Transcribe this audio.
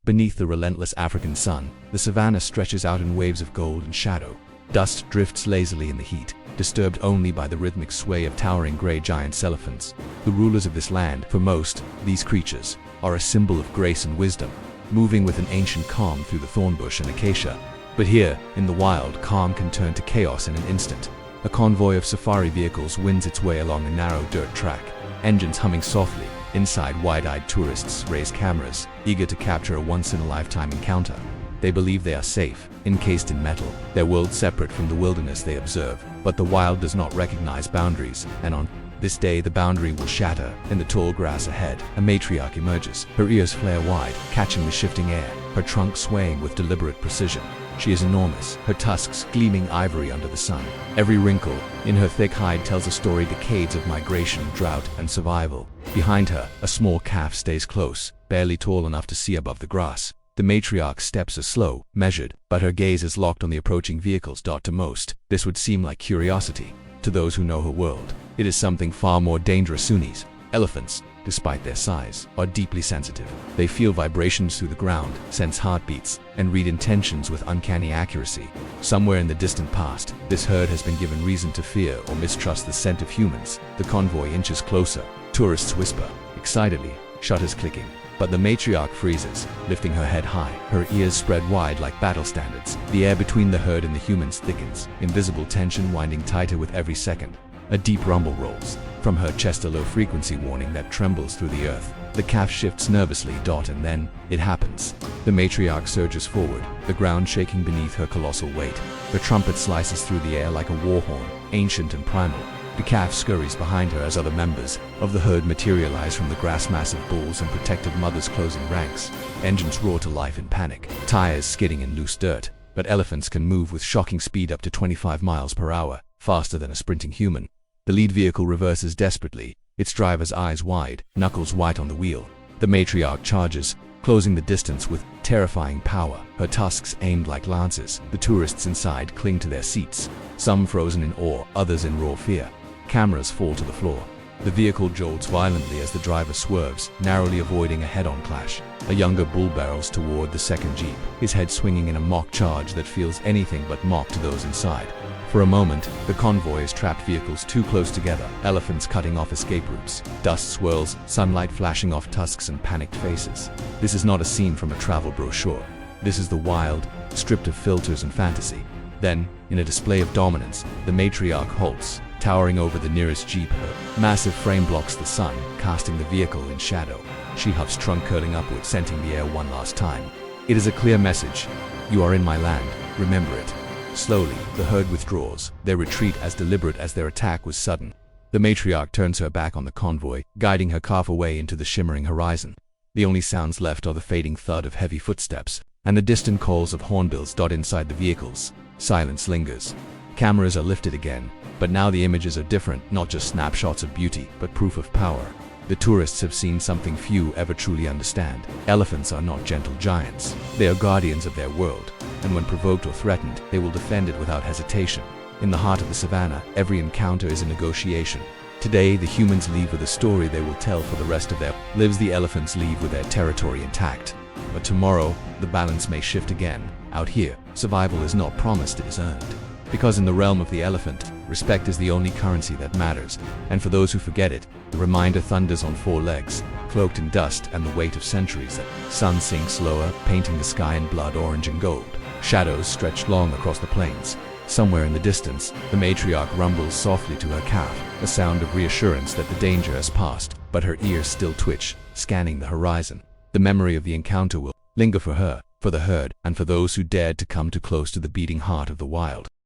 Beneath the relentless African sun, the savanna stretches out in waves of gold and shadow. Dust drifts lazily in the heat, disturbed only by the rhythmic sway of towering gray giant elephants. The rulers of this land, for most, these creatures, are a symbol of grace and wisdom, moving with an ancient calm through the thornbush and acacia. But here, in the wild, calm can turn to chaos in an instant. A convoy of safari vehicles wins its way along a narrow dirt track, engines humming softly. Inside, wide-eyed tourists raise cameras, eager to capture a once-in-a-lifetime encounter. They believe they are safe, encased in metal, their world separate from the wilderness they observe. But the wild does not recognize boundaries, and on this day the boundary will shatter. In the tall grass ahead, a matriarch emerges, her ears flare wide, catching the shifting air, her trunk swaying with deliberate precision. She is enormous, her tusks gleaming ivory under the sun. Every wrinkle in her thick hide tells a story, decades of migration, drought, and survival. Behind her, a small calf stays close, barely tall enough to see above the grass. The matriarch's steps are slow, measured, but her gaze is locked on the approaching vehicles. To most, this would seem like curiosity. To those who know her world, it is something far more dangerous. Sunnis, elephants, despite their size, are deeply sensitive. They feel vibrations through the ground, sense heartbeats, and read intentions with uncanny accuracy. Somewhere in the distant past, this herd has been given reason to fear or mistrust the scent of humans. The convoy inches closer. Tourists whisper, excitedly, shutters clicking. But the matriarch freezes, lifting her head high, her ears spread wide like battle standards. The air between the herd and the humans thickens, invisible tension winding tighter with every second. A deep rumble rolls from her chest, a low-frequency warning that trembles through the earth. The calf shifts nervously, and then it happens. The matriarch surges forward, the ground shaking beneath her colossal weight. Her trumpet slices through the air like a war horn, ancient and primal. The calf scurries behind her as other members of the herd materialize from the grass, massive bulls and protective mothers closing ranks. Engines roar to life in panic, tires skidding in loose dirt. But elephants can move with shocking speed, up to 25 miles per hour, faster than a sprinting human. The lead vehicle reverses desperately, its driver's eyes wide, knuckles white on the wheel. The matriarch charges, closing the distance with terrifying power, her tusks aimed like lances. The tourists inside cling to their seats, some frozen in awe, others in raw fear. Cameras fall to the floor. The vehicle jolts violently as the driver swerves, narrowly avoiding a head-on clash. A younger bull barrels toward the second jeep, his head swinging in a mock charge that feels anything but mock to those inside. For a moment, the convoy is trapped, vehicles too close together, elephants cutting off escape routes. Dust swirls, sunlight flashing off tusks and panicked faces. This is not a scene from a travel brochure. This is the wild, stripped of filters and fantasy. Then, in a display of dominance, the matriarch halts, towering over the nearest jeep. Her massive frame blocks the sun, casting the vehicle in shadow. She huffs, trunk curling upward, scenting the air one last time. It is a clear message. You are in my land, remember it. Slowly, the herd withdraws, their retreat as deliberate as their attack was sudden. The matriarch turns her back on the convoy, guiding her calf away into the shimmering horizon. The only sounds left are the fading thud of heavy footsteps and the distant calls of hornbills. Inside the vehicles, silence lingers. Cameras are lifted again, but now the images are different, not just snapshots of beauty, but proof of power. The tourists have seen something few ever truly understand. Elephants are not gentle giants. They are guardians of their world, and when provoked or threatened, they will defend it without hesitation. In the heart of the savannah, every encounter is a negotiation. Today, the humans leave with a story they will tell for the rest of their lives. The elephants leave with their territory intact. But tomorrow, the balance may shift again. Out here, survival is not promised, it is earned. Because in the realm of the elephant, respect is the only currency that matters, and for those who forget it, the reminder thunders on four legs, cloaked in dust and the weight of centuries. The sun sinks lower, painting the sky in blood orange and gold. Shadows stretch long across the plains. Somewhere in the distance, the matriarch rumbles softly to her calf, a sound of reassurance that the danger has passed, but her ears still twitch, scanning the horizon. The memory of the encounter will linger for her, for the herd, and for those who dared to come too close to the beating heart of the wild.